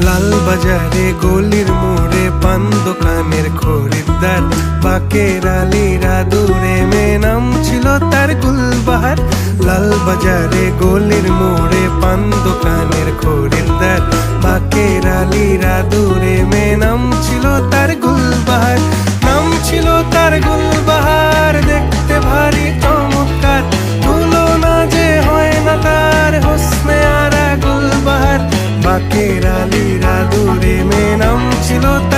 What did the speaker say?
লাল বাজারে গলির মোড়ে পান দোকানের খরিদ্দার, বাকের আলীরা দূরে মেয়ে নাম ছিল তার গুলবাহার। লাল বাজারে গলির মোড়ে পান দোকানের খরিদ্দার, বাকের আলীরা দূরে মেয়ে নাম ছিল তার গুলবাহার। নাম ছিল তার গুলবাহার, দেখতে ভারী চমৎকার, তুলনা যে হয় না তার হোসনে আরা গুলবাহার। বাকের আলীরা দূরে মেয়ে নাম ছিল তার